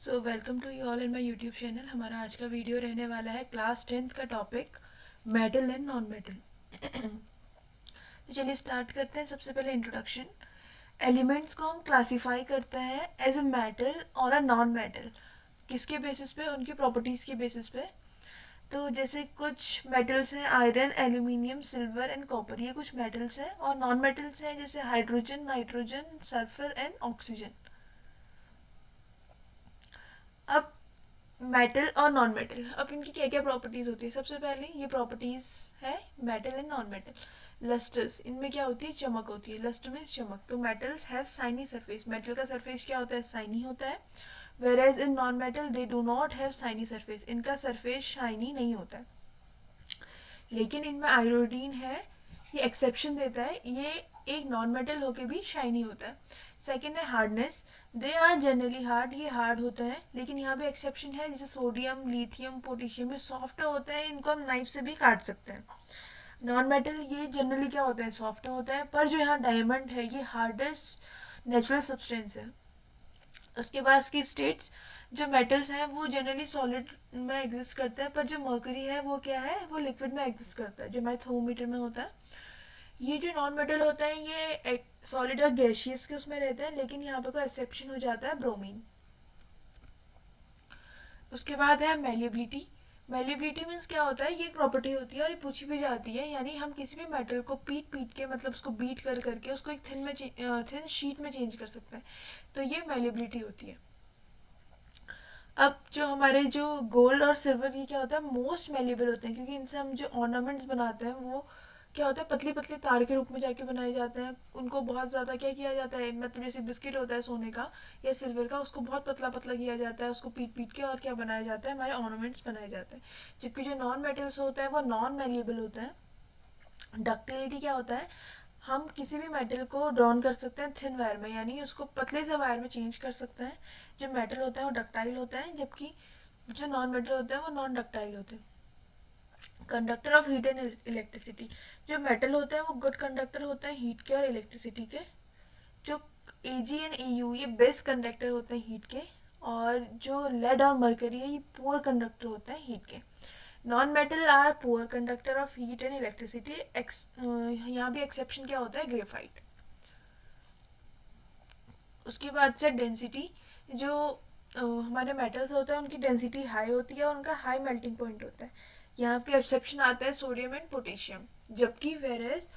So welcome to you all in my YouTube channel. हमारा आज का वीडियो रहने वाला है क्लास 10th का topic metal and non metal. तो चलिए स्टार्ट करते हैं। सबसे पहले इंट्रोडक्शन। एलिमेंट्स को हम क्लासीफाई करते हैं एज अ मेटल और अ नॉन मेटल। किसके बेसिस पे? उनकी प्रॉपर्टीज़ के बेसिस पे। तो जैसे कुछ मेटल्स हैं iron, aluminium, silver and copper, ये कुछ मेटल्स हैं। और नॉन मेटल्स हैं जैसे hydrogen, nitrogen, sulphur and oxygen. अब मेटल और नॉन मेटल, अब इनकी क्या क्या प्रॉपर्टीज होती है? सबसे पहले ये प्रॉपर्टीज है मेटल एंड नॉन मेटल। लस्टर्स, इनमें क्या होती है? चमक होती है। लस्टर में चमक। तो metals have shiny surface. Metal का सरफेस क्या होता है? शाइनी होता है। Whereas in non metal they do not have shiny surface. इनका सरफेस शाइनी नहीं होता है। लेकिन इनमें आयोडीन है, ये एक्सेप्शन देता है। ये एक नॉन मेटल होके भी शाइनी होता है। सेकेंड है hardness. They are generally hard, ये हार्ड होते हैं। लेकिन यहाँ पे एक्सेप्शन है, जैसे सोडियम, लिथियम, पोटेशियम, ये सॉफ्ट होते हैं, इनको हम नाइफ से भी काट सकते हैं। नॉन मेटल ये जनरली क्या होता है? सॉफ्ट होता है। पर जो यहाँ डायमंड है ये हार्डेस्ट नेचुरल सब्सटेंस है। उसके बाद इसकी स्टेट्स, जो मेटल्स हैं वो जनरली सॉलिड में एग्जिस्ट करते हैं, पर जो मर्करी है वो क्या है? वो लिक्विड में एग्जिस्ट करता है, जो हमारे थर्मोमीटर में होता है। ये जो नॉन मेटल होता है ये सॉलिड और गैशियस के उसमें रहते हैं, लेकिन यहाँ पे कोई एक्सेप्शन हो जाता है, ब्रोमीन। उसके बाद है मेलिएबिलिटी। मेलिएबिलिटी मीन्स क्या होता है? ये एक प्रॉपर्टी होती है और ये पूछी भी जाती है, यानी हम किसी भी मेटल को पीट पीट के, मतलब उसको बीट कर करके उसको एक थिन शीट में चेंज कर सकते हैं। तो ये मेलिएबिलिटी होती है। अब जो हमारे जो गोल्ड और सिल्वर, ये क्या होता है? मोस्ट मेलेबल होते हैं, क्योंकि इनसे हम जो ऑर्नामेंट्स बनाते हैं वो क्या होता है? पतले पतले तार के रूप में जाके बनाए जाते हैं। उनको बहुत ज़्यादा क्या किया जाता है, मतलब जैसे बिस्किट होता है सोने का या सिल्वर का, उसको बहुत पतला पतला किया जाता है, उसको पीट पीट के और क्या बनाया जाता है? हमारे ऑर्नामेंट्स बनाए जाते हैं। जबकि जो नॉन मेटल्स होता है वो नॉन मेलेबल होता है। डक्टिलिटी क्या होता है? हम किसी भी मेटल को ड्रॉन कर सकते हैं थिन वायर में, यानी उसको पतले से वायर में चेंज कर सकते हैं। जो मेटल होता है वो डक्टाइल होता है, जबकि जो नॉन मेटल होते हैं वो नॉन डक्टाइल होते हैं। Conductor of heat and electricity. जो मेटल होते हैं वो गुड कंडक्टर होते हैं हीट के और इलेक्ट्रिसिटी के। जो एजी एंड एयू ये बेस्ट कंडक्टर होते हैं हीट के। और जो लेड और मरकरी है ये पुअर कंडक्टर होते हैं हीट के। Non metal are poor conductor of heat and electricity. यहाँ भी एक्सेप्शन क्या होता है? ग्रेफाइट। उसके बाद से डेंसिटी। जो हमारे मेटल्स होते हैं उनकी डेंसिटी हाई होती है और उनका हाई मेल्टिंग पॉइंट होता है। यहाँ पे एक्सेप्शन आता है सोडियम एंड पोटेशियम। जबकि वेरेज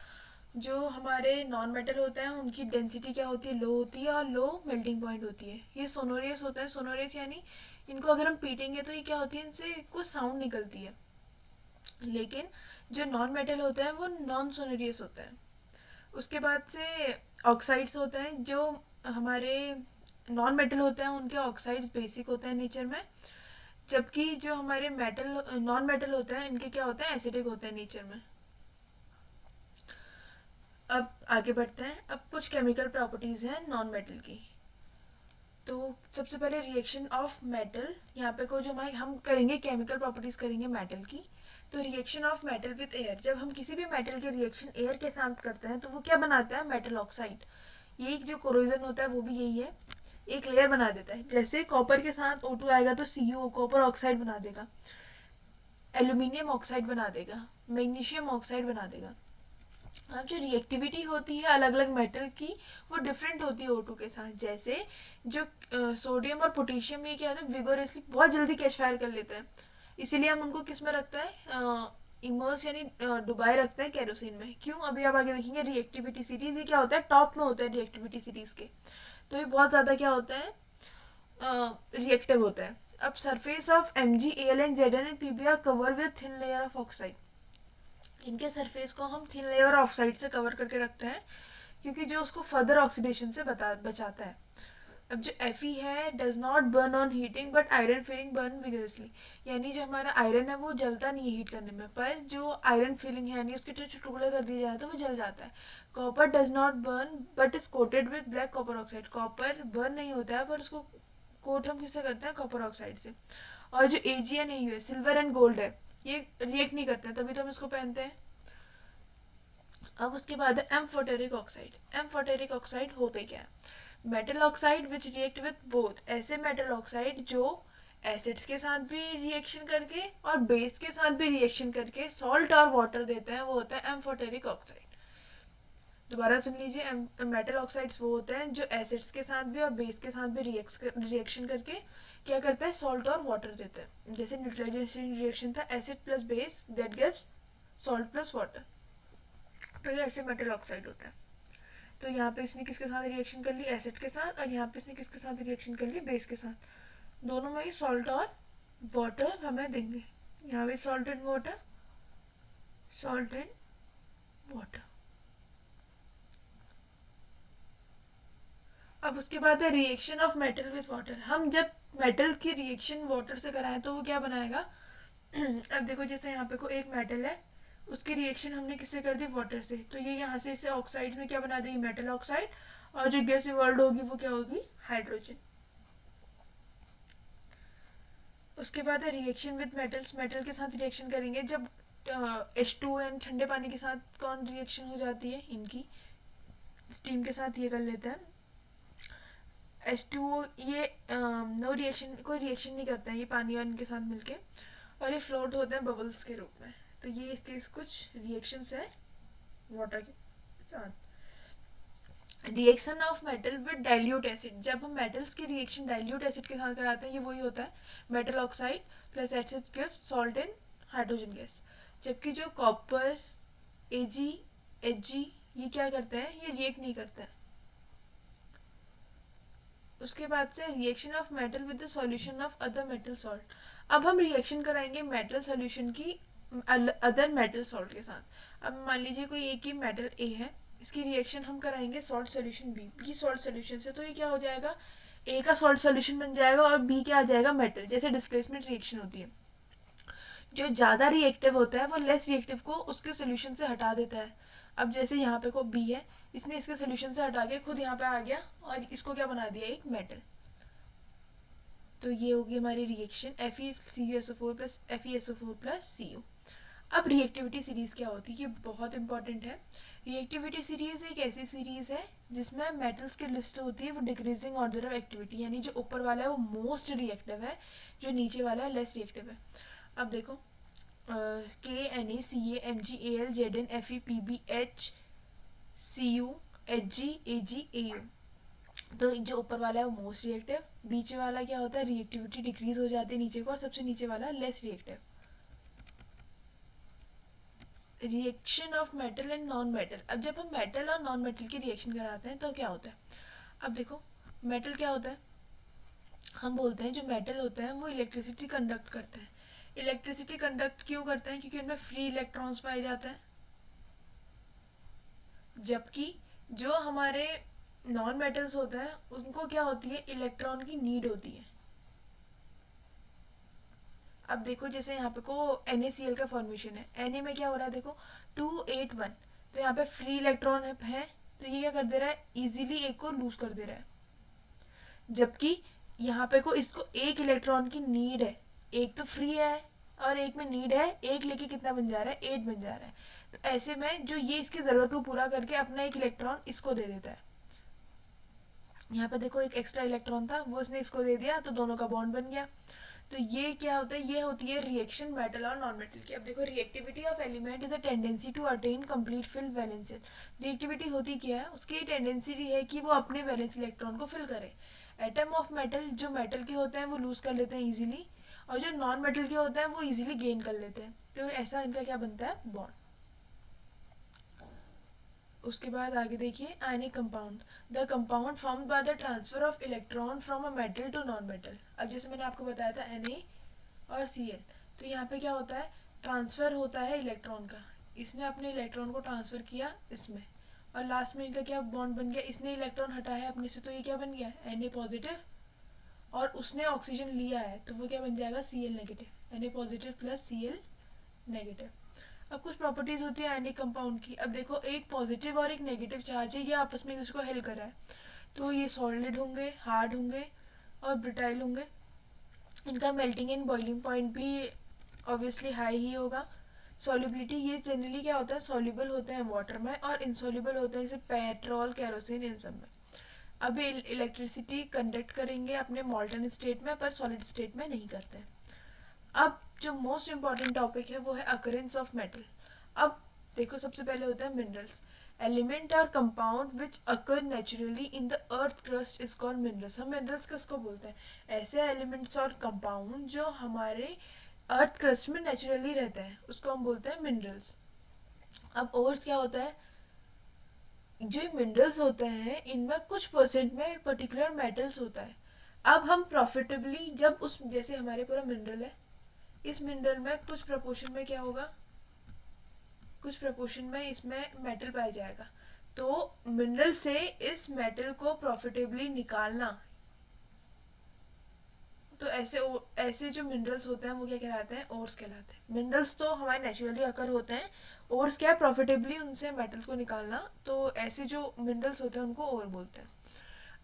जो हमारे नॉन मेटल होते हैं उनकी डेंसिटी क्या होती है? लो होती है और लो मेल्टिंग पॉइंट होती है। ये सोनोरियस होता है। सोनोरियस यानी इनको अगर हम पीटेंगे तो ये क्या होती है? इनसे कुछ साउंड निकलती है। लेकिन जो नॉन मेटल होते हैं वो नॉन सोनोरियस होता है। उसके बाद से ऑक्साइड्स होते हैं। जो हमारे नॉन मेटल होते हैं उनके ऑक्साइड्स बेसिक होते हैं नेचर में। जबकि जो हमारे मेटल नॉन मेटल होते हैं इनके क्या होते हैं? एसिडिक होते हैं नेचर में। अब आगे बढ़ते हैं। अब कुछ केमिकल प्रॉपर्टीज़ हैं नॉन मेटल की। तो सबसे पहले रिएक्शन ऑफ मेटल। यहाँ पे को जो हम करेंगे केमिकल प्रॉपर्टीज़ करेंगे मेटल की। तो reaction of metal with air, जब हम किसी भी मेटल की रिएक्शन एयर के साथ करते हैं तो वो क्या बनाता है? Metal oxide. ये जो कोरोजन होता है वो भी यही है, एक लेयर बना देता है। जैसे कॉपर के साथ O2 आएगा तो Cu कॉपर ऑक्साइड बना देगा, एल्यूमिनियम ऑक्साइड बना देगा, मैग्नीशियम ऑक्साइड बना देगा। अब जो रिएक्टिविटी होती है अलग अलग मेटल की वो डिफरेंट होती है O2 के साथ। जैसे जो सोडियम और पोटेशियम ये क्या होता है? विगोरसली बहुत जल्दी कैच फायर कर लेते हैं, इसीलिए हम उनको किस में रखते हैं? इमर्स यानी डुबाए रखते हैं केरोसिन में। क्यों? अभी आप आगे देखेंगे रिएक्टिविटी सीरीज, ये क्या होता है? टॉप में होता है रिएक्टिविटी सीरीज के। तो ये बहुत ज़्यादा क्या होता है? रिएक्टिव होता है। अब surface of MgAl and Zn and Pb are cover with thin layer of oxide. इनके सरफेस को हम थिन लेयर ऑक्साइड से कवर करके रखते हैं, क्योंकि जो उसको फर्दर ऑक्सीडेशन से बचाता है। अब जो Fe है does not burn on heating but iron filling burn vigorously. यानी जो हमारा आयरन है वो जलता नहीं है हीट करने में, पर जो आयरन फिलिंग है यानी उसके जो टुकड़े कर दिए जाए तो वो जल जाता है। Copper does not burn but is coated with black copper oxide. Copper burn नहीं होता है पर उसको कोट हम किससे करते हैं? कॉपर ऑक्साइड से। और जो AgNAu है, सिल्वर एंड गोल्ड है, ये रिएक्ट नहीं करते हैं, तभी तो हम इसको पहनते हैं। अब उसके बाद है एम्फोटेरिक ऑक्साइड। एम्फोटेरिक ऑक्साइड होते क्या है? Metal oxide which react with both, ऐसे मेटल ऑक्साइड जो एसिड्स के साथ भी रिएक्शन करके और बेस के साथ भी रिएक्शन करके सॉल्ट और वाटर देते हैं, वो होता है एम्फोटेरिक ऑक्साइड। दोबारा सुन लीजिए, मेटल ऑक्साइड्स वो होते हैं जो एसिड्स के साथ भी और बेस के साथ भी रिएक्शन करके क्या करता है, सॉल्ट और वाटर देता है। जैसे न्यूट्रलाइजेशन रिएक्शन था, acid plus base that gives salt plus water, तो ये ऐसे मेटल ऑक्साइड होता है। तो यहाँ पे इसने किसके साथ रिएक्शन कर ली, एसिड के साथ, और यहाँ पे इसने किसके साथ रिएक्शन कर ली, बेस के साथ। दोनों में ही सॉल्ट और वाटर हमें देंगे। यहाँ पे salt and water, salt and water. अब उसके बाद है reaction of metal with water. हम जब मेटल की रिएक्शन वाटर से कराएं तो वो क्या बनाएगा। अब देखो जैसे यहाँ पे को एक मेटल है, उसकी रिएक्शन हमने किससे कर दी, वाटर से, तो ये यहाँ से इसे ऑक्साइड में क्या बना देगी, मेटल ऑक्साइड, और जो गैस इवॉल्व होगी वो क्या होगी, हाइड्रोजन। उसके बाद है रिएक्शन विद मेटल्स। मेटल के साथ रिएक्शन करेंगे जब H2 ठंडे पानी के साथ कौन रिएक्शन हो जाती है, इनकी स्टीम के साथ ये कर लेते हैं। H2O ये नो रिएक्शन, कोई रिएक्शन नहीं करते हैं ये पानी और इनके साथ मिलके, और ये फ्लोट होते हैं बबल्स के रूप में। तो ये इसके कुछ रिएक्शंस है वाटर के साथ। Reaction of metal with dilute acid. जब हम मेटल्स की रिएक्शन डाइल्यूट एसिड के साथ कराते हैं, ये वही होता है metal oxide plus acid gives salt and hydrogen gas. जबकि जो कॉपर, Ag, Hg ये क्या करते हैं, ये रिएक्ट नहीं करते हैं। उसके बाद से reaction of metal with the solution of other metal salt. अब हम रिएक्शन कराएंगे मेटल सॉल्यूशन की अदर मेटल सॉल्ट के साथ। अब मान लीजिए कोई एक ही मेटल ए है, इसकी रिएक्शन हम कराएंगे salt solution B salt solution से, तो ये क्या हो जाएगा, ए का सॉल्ट सॉल्यूशन बन जाएगा और बी क्या आ जाएगा, मेटल। जैसे डिस्प्लेसमेंट रिएक्शन होती है, जो ज़्यादा रिएक्टिव होता है वो लेस रिएक्टिव को उसके सोल्यूशन से हटा देता है। अब जैसे यहाँ पे को बी है, इसने इसके सोल्यूशन से हटा के खुद यहाँ पे आ गया और इसको क्या बना दिया, एक मेटल। तो ये होगी हमारी reaction FeCuSO4 plus FeSO4 plus Cu। अब रिएक्टिविटी सीरीज़ क्या होती है, ये बहुत इंपॉर्टेंट है। रिएक्टिविटी सीरीज़ एक ऐसी सीरीज़ है जिसमें मेटल्स की लिस्ट होती है वो डिक्रीजिंग ऑर्डर ऑफ एक्टिविटी, यानी जो ऊपर वाला है वो मोस्ट रिएक्टिव है, जो नीचे वाला है लेस रिएक्टिव है। अब देखो KNaCaMgAlZnFePbHCu HgAgAu, तो जो ऊपर वाला है वो मोस्ट रिएक्टिव, बीच वाला क्या होता है, रिएक्टिविटी डिक्रीज हो जाती है नीचे को, और सबसे नीचे वाला less reactive. Reaction of metal and non metal. अब जब हम मेटल और नॉन मेटल की रिएक्शन कराते हैं तो क्या होता है। अब देखो मेटल क्या होता है, हम बोलते हैं जो मेटल होते हैं वो इलेक्ट्रिसिटी कंडक्ट करते हैं। इलेक्ट्रिसिटी कंडक्ट क्यों करते हैं, क्योंकि उनमें फ्री इलेक्ट्रॉन्स पाए जाते हैं। जबकि जो हमारे नॉन मेटल्स होते हैं उनको क्या होती है, इलेक्ट्रॉन की नीड होती है। अब देखो जैसे यहाँ पे को NaCl का फॉर्मेशन है, Na में क्या हो रहा है, देखो 281, तो यहाँ पे फ्री इलेक्ट्रॉन है, तो ये क्या कर दे रहा है, इजीली एक को लूज कर दे रहा है। जबकि यहाँ पे को इसको एक इलेक्ट्रॉन की नीड है, एक तो फ्री है और एक में नीड है, एक लेके कितना बन जा रहा है, 8 बन जा रहा है। तो ऐसे में जो ये इसकी ज़रूरत को पूरा करके अपना एक इलेक्ट्रॉन इसको दे देता है। यहाँ पे देखो एक एक्स्ट्रा इलेक्ट्रॉन था, वो इसने इसको दे दिया, तो दोनों का बॉन्ड बन गया। तो ये क्या होता है, ये होती है रिएक्शन मेटल और नॉन मेटल की। अब देखो reactivity of element is a tendency to attain complete fill valence. Reactivity होती क्या है, उसकी टेंडेंसी है कि वो अपने वैलेंस इलेक्ट्रॉन को फिल करे। एटम ऑफ मेटल, जो मेटल के होते हैं वो लूज कर लेते हैं इजीली, और जो नॉन मेटल के होते हैं वो इजीली गेन कर लेते हैं। तो ऐसा इनका क्या बनता है, बॉन्ड। उसके बाद आगे देखिए ionic compound. The compound formed by the transfer of electron from a metal to non metal. अब जैसे मैंने आपको बताया था Na और Cl, तो यहाँ पे क्या होता है, ट्रांसफर होता है इलेक्ट्रॉन का। इसने अपने इलेक्ट्रॉन को ट्रांसफर किया इसमें, और लास्ट में इनका क्या बॉन्ड बन गया, इसने इलेक्ट्रॉन हटाया अपने से, तो ये क्या बन गया, Na पॉजिटिव, और उसने ऑक्सीजन लिया है तो वो क्या बन जाएगा, Cl negative. Na positive plus Cl negative. अब कुछ प्रॉपर्टीज होती है आयनिक कंपाउंड की। अब देखो एक पॉजिटिव और एक नेगेटिव चार्ज है, ये आपस में इसको हेल्प कर रहा है, तो ये सॉलिड होंगे, हार्ड होंगे और ब्रिटाइल होंगे। इनका मेल्टिंग एंड बॉइलिंग पॉइंट भी ऑब्वियसली हाई ही होगा। सॉल्युबिलिटी, ये जनरली क्या होता है, सॉल्युबल होते हैं वाटर में और इनसॉल्युबल होते हैं जैसे पेट्रोल, केरोसिन, इन सब में। अभी इलेक्ट्रिसिटी कंडक्ट करेंगे अपने मॉल्टन स्टेट में, पर सॉलिड स्टेट में नहीं करते। अब जो मोस्ट इम्पॉर्टेंट टॉपिक है वो है अकरेंस ऑफ मेटल। अब देखो, सबसे पहले होता है मिनरल्स। एलिमेंट और compound which occur naturally in the earth crust is called minerals. हम मिनरल्स किसको बोलते हैं? ऐसे एलिमेंट्स और कंपाउंड जो हमारे अर्थ क्रस्ट में नेचुरली रहते हैं, उसको हम बोलते हैं मिनरल्स। अब और क्या होता है, जो मिनरल्स होते हैं इनमें कुछ परसेंट में पर्टिकुलर मेटल्स होता है। अब हम प्रॉफिटेबली जब उस, जैसे हमारे पूरा मिनरल है, इस मिनरल में कुछ प्रपोर्शन में क्या होगा, कुछ प्रपोर्शन में इसमें मेटल पाया जाएगा। तो मिनरल से इस मेटल को प्रॉफिटेबली निकालना, तो ऐसे जो मिनरल्स होते हैं वो क्या कहलाते हैं? ओर्स कहलाते हैं। मिनरल्स तो हमारे नेचुरली अकर होते हैं, ओर्स क्या है? प्रॉफिटेबली उनसे मेटल को निकालना। तो ऐसे जो मिनरल्स होते हैं उनको ओर बोलते हैं।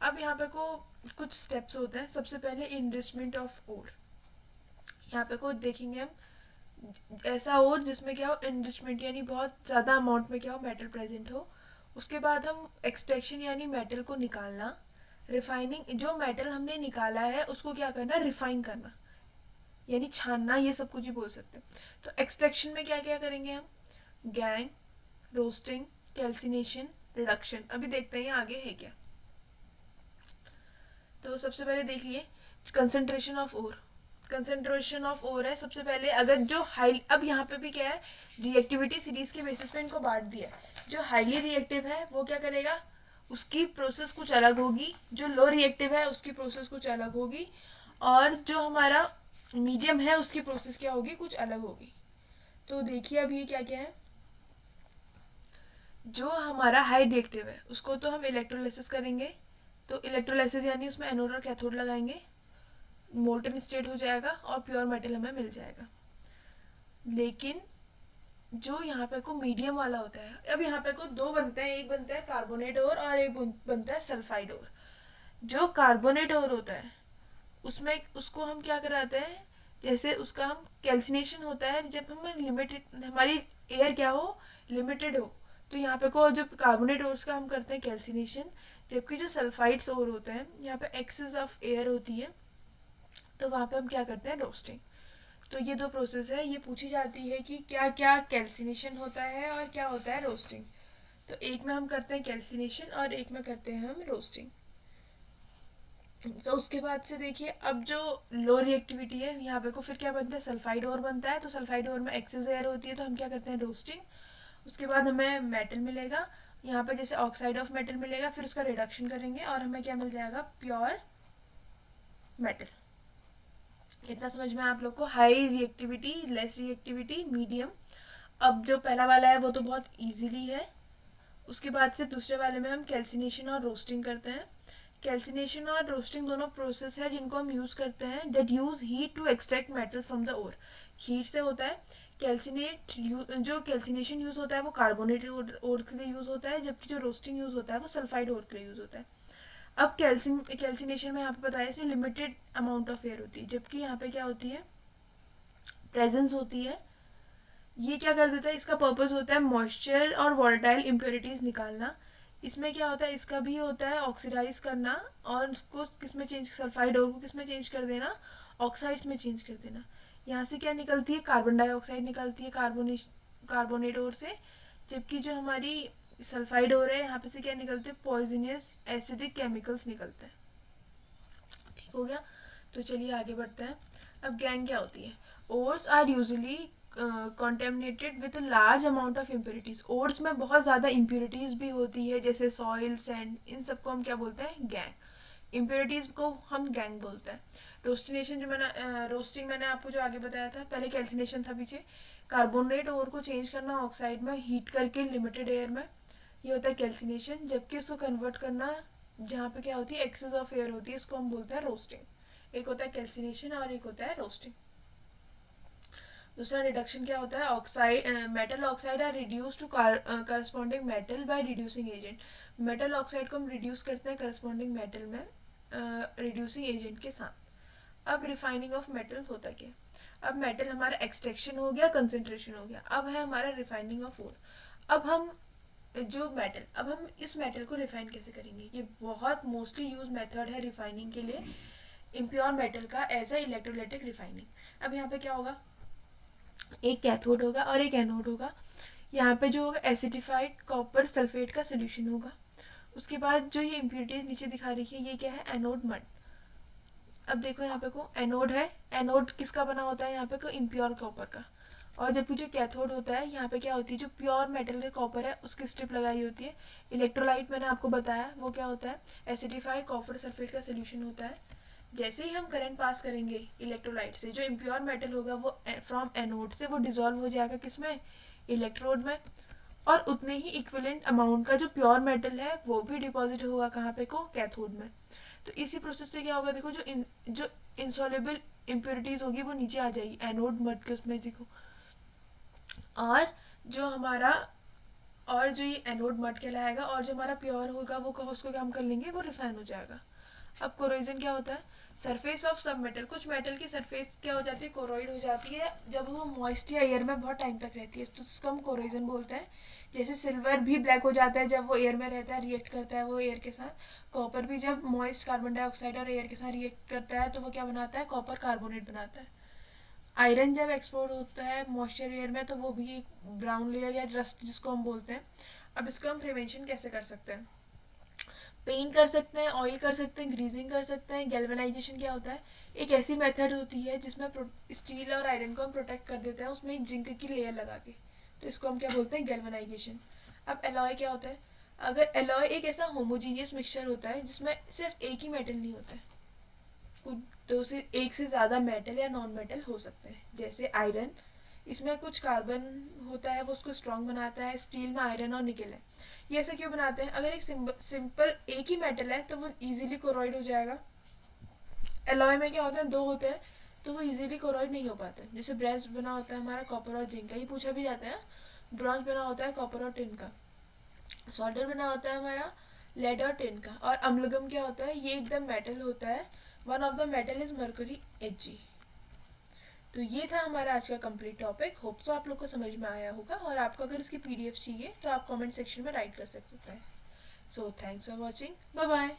अब यहाँ पे को कुछ स्टेप्स होते हैं। सबसे पहले इनरिचमेंट ऑफ ओर। यहाँ पे को देखेंगे हम ऐसा ओर जिसमें क्या हो, इनरिचमेंट यानी बहुत ज़्यादा अमाउंट में क्या हो, मेटल प्रेजेंट हो। उसके बाद हम एक्सट्रैक्शन यानी मेटल को निकालना। रिफाइनिंग, जो मेटल हमने निकाला है उसको क्या करना? रिफाइन करना यानी छानना, ये सब कुछ ही बोल सकते हैं। तो एक्सट्रैक्शन में क्या क्या करेंगे हम? Gang, roasting, calcination, reduction. अभी देखते हैं आगे है क्या। तो सबसे पहले देख लिए concentration of ore. Concentration of ore है सबसे पहले, अगर जो हाई, अब यहाँ पे भी क्या है, रिएक्टिविटी सीरीज के बेसिस पे इनको बांट दिया। जो हाईली रिएक्टिव है वो क्या करेगा, उसकी प्रोसेस कुछ अलग होगी। जो लो रिएक्टिव है उसकी प्रोसेस कुछ अलग होगी। और जो हमारा मीडियम है उसकी प्रोसेस क्या होगी, कुछ अलग होगी। तो देखिए अब ये क्या क्या है। जो हमारा हाई रिएक्टिव है उसको तो हम इलेक्ट्रोलिसिस करेंगे। तो इलेक्ट्रोलिसिस यानी उसमें एनोड और कैथोड लगाएंगे, मोल्टन स्टेट हो जाएगा और प्योर मेटल हमें मिल जाएगा। लेकिन जो यहाँ पे को मीडियम वाला होता है, अब यहाँ पे को दो बनते हैं, एक बनता है कार्बोनेट और एक बनता है सल्फाइड और। जो कार्बोनेट और होता है उसमें उसको हम क्या कराते हैं, जैसे उसका हम कैल्सिनेशन होता है जब हम लिमिटेड, हमारी एयर क्या हो, लिमिटेड हो। तो यहाँ पे को जो कार्बोनेट ओर्स का हम करते हैं कैल्सिनेशन। जबकि जो सल्फाइड्स और होते हैं यहाँ पे एक्सेस ऑफ एयर होती है, तो वहाँ पे हम क्या करते हैं, रोस्टिंग। तो ये दो प्रोसेस है, ये पूछी जाती है कि क्या क्या कैल्सिनेशन होता है और क्या होता है रोस्टिंग। तो एक में हम करते हैं कैल्सिनेशन और एक में करते हैं हम रोस्टिंग। तो उसके बाद से देखिए, अब जो लो रिएक्टिविटी है यहाँ पे को फिर क्या बनता है, सल्फाइड और बनता है। तो सल्फाइड और में एक्सेस एयर होती है, तो हम क्या करते हैं, रोस्टिंग। उसके बाद हमें मेटल मिलेगा, यहाँ पे जैसे ऑक्साइड ऑफ मेटल मिलेगा, फिर उसका रिडक्शन करेंगे और हमें क्या मिल जाएगा, प्योर मेटल। इतना समझ में आप लोग को, high reactivity, less reactivity, medium. अब जो पहला वाला है वो तो बहुत इजीली है। उसके बाद से दूसरे वाले में हम कैल्सिनेशन और रोस्टिंग करते हैं। कैल्सिनेशन और रोस्टिंग दोनों प्रोसेस है जिनको हम यूज़ करते हैं, that use heat to extract metal from the ore. Heat से होता है। जो कैल्सिनेशन यूज़ होता है वो कार्बोनेट ओर के लिए यूज़ होता है, जबकि जो रोस्टिंग यूज़ होता है वो सल्फाइड ओर के लिए यूज़ होता है। अब कैल्सिनेशन में यहाँ पे बताया इसमें लिमिटेड अमाउंट ऑफ एयर होती है, जबकि यहाँ पे क्या होती है, प्रेजेंस होती है। ये क्या कर देता है, इसका पर्पस होता है मॉइस्चर और वॉलेटाइल इम्प्योरिटीज निकालना। इसमें क्या होता है, इसका भी होता है ऑक्सीडाइज करना, और उसको किस में चेंज, सल्फाइड और को किस में चेंज कर देना, ऑक्साइड्स में चेंज कर देना। यहाँ से क्या निकलती है, कार्बन डाइऑक्साइड निकलती है कार्बोनेट और से। जबकि जो हमारी सल्फाइड और है यहाँ पे से क्या निकलते हैं, पॉइजनियस एसिडिक केमिकल्स निकलते हैं। ठीक हो गया। तो चलिए आगे बढ़ते हैं। अब गैंग क्या होती है। Ores are usually contaminated with large amount of impurities. Ores में बहुत ज़्यादा इम्प्योरिटीज भी होती है, जैसे सॉइल, सैंड, इन सबको हम क्या बोलते हैं, गैंग। इम्प्योरिटीज को हम गैंग बोलते हैं। रोस्टिनेशन जो मैंने रोस्टिंग मैंने आपको जो आगे बताया था, पहले कैल्सिनेशन था पीछे। कार्बोनेट ओर को चेंज करना ऑक्साइड में हीट करके लिमिटेड एयर में, ये होता है कैल्सिनेशन। जबकि उसको कन्वर्ट करना जहाँ पे क्या होती है, एक्सेस ऑफ एयर होती है, इसको हम बोलते हैं रोस्टिंग। एक होता है कैल्सिनेशन और एक होता है रोस्टिंग। दूसरा रिडक्शन क्या होता है, oxide, metal oxide are reduce to corresponding metal by reducing agent. Metal oxide को हम रिड्यूस करते हैं करस्पॉन्डिंग मेटल में रिड्यूसिंग एजेंट के साथ। अब रिफाइनिंग ऑफ मेटल होता क्या, अब मेटल हमारा एक्सट्रैक्शन हो गया, कंसेंट्रेशन हो गया, अब है हमारा रिफाइनिंग ऑफ ओर। अब हम जो मेटल, अब हम इस मेटल को रिफाइन कैसे करेंगे, ये बहुत मोस्टली यूज मेथड है रिफाइनिंग के लिए, इम्प्योर मेटल का एज अ इलेक्ट्रोलाइटिक रिफाइनिंग। अब यहाँ पे क्या होगा, एक कैथोड होगा और एक एनोड होगा। यहाँ पे जो होगा एसिडिफाइड कॉपर सल्फेट का सोल्यूशन होगा। उसके बाद जो ये इम्प्योरिटीज नीचे दिखा रही है ये क्या है, एनोड मड। अब देखो यहाँ पे को एनोड है, एनोड किसका बना होता है, यहाँ पे को इम्प्योर कॉपर का। और जबकि जो कैथोड होता है यहाँ पे क्या होती है, जो प्योर मेटल के कॉपर है उसकी स्ट्रिप लगाई होती है। इलेक्ट्रोलाइट मैंने आपको बताया वो क्या होता है, एसिडिफाइड कॉपर सल्फेट का सोल्यूशन होता है। जैसे ही हम करंट पास करेंगे इलेक्ट्रोलाइट से, जो इम्प्योर मेटल होगा वो फ्रॉम एनोड से वो डिजोल्व हो जाएगा किसमें, इलेक्ट्रोड में। और उतने ही इक्विवेलेंट अमाउंट का जो प्योर मेटल है वो भी डिपॉजिट होगा कहाँ पे को, कैथोड में। तो इसी प्रोसेस से क्या होगा, देखो जो इंसॉल्युबल इम्प्योरिटीज होगी वो नीचे आ जाएगी एनोड मड के उसमें, देखो। और जो हमारा, और जो ये एनोड मड कहलाएगा, और जो हमारा प्योर होगा वो उसको क्या हम कर लेंगे, वो रिफाइन हो जाएगा। अब कोरोजन क्या होता है, सरफेस ऑफ सब मेटल, कुछ मेटल की सरफेस क्या हो जाती है, कोरोइड हो जाती है जब वो मॉइस्ट या एयर में बहुत टाइम तक रहती है, तो उसको हम कोरोजन बोलते हैं। जैसे सिल्वर भी ब्लैक हो जाता है जब वो एयर में रहता है, रिएक्ट करता है वो एयर के साथ। कॉपर भी जब मॉइस्ट कार्बन डाइऑक्साइड और एयर के साथ रिएक्ट करता है तो वो क्या बनाता है, कॉपर कार्बोनेट बनाता है। आयरन जब एक्सपोर्ट होता है मॉइस्चर एयर में तो वो भी एक ब्राउन लेयर या रस्ट जिसको हम बोलते हैं। अब इसको हम प्रिवेंशन कैसे कर सकते हैं, पेंट कर सकते हैं, ऑयल कर सकते हैं, ग्रीजिंग कर सकते हैं। गैल्वेनाइजेशन क्या होता है, एक ऐसी मेथड होती है जिसमें स्टील और आयरन को हम प्रोटेक्ट कर देते हैं उसमें एक जिंक की लेयर लगा के, तो इसको हम क्या बोलते हैं, गैल्वेनाइजेशन। अब एलॉय क्या होता है, अगर एलॉय एक ऐसा होमोजीनियस मिक्सचर होता है जिसमें सिर्फ एक ही मेटल नहीं होता है, कुछ दो से एक से ज़्यादा मेटल या नॉन मेटल हो सकते हैं। जैसे आयरन, इसमें कुछ कार्बन होता है वो उसको स्ट्रॉन्ग बनाता है, स्टील में आयरन और निकल है। ये ऐसा क्यों बनाते हैं, अगर एक सिंपल एक ही मेटल है तो वो इजीली कोरोइड हो जाएगा। एलॉय में क्या होता है, दो होते हैं तो वो इजीली कोरोइड नहीं हो पाते। जैसे ब्रेस बना होता है हमारा कॉपर और जिंक का, ये पूछा भी जाता है। ब्रॉन्ज बना होता है कॉपर और टिन का। सॉल्डर बना होता है हमारा लेड और टिन का। और अम्लगम क्या होता है, ये एकदम मेटल होता है, one of the metal is mercury Hg। तो ये था हमारा आज का कंप्लीट टॉपिक। होप सो आप लोग को समझ में आया होगा, और आपको अगर इसकी PDF चाहिए तो आप कमेंट सेक्शन में राइट कर सकते हैं। So thanks for watching, bye bye.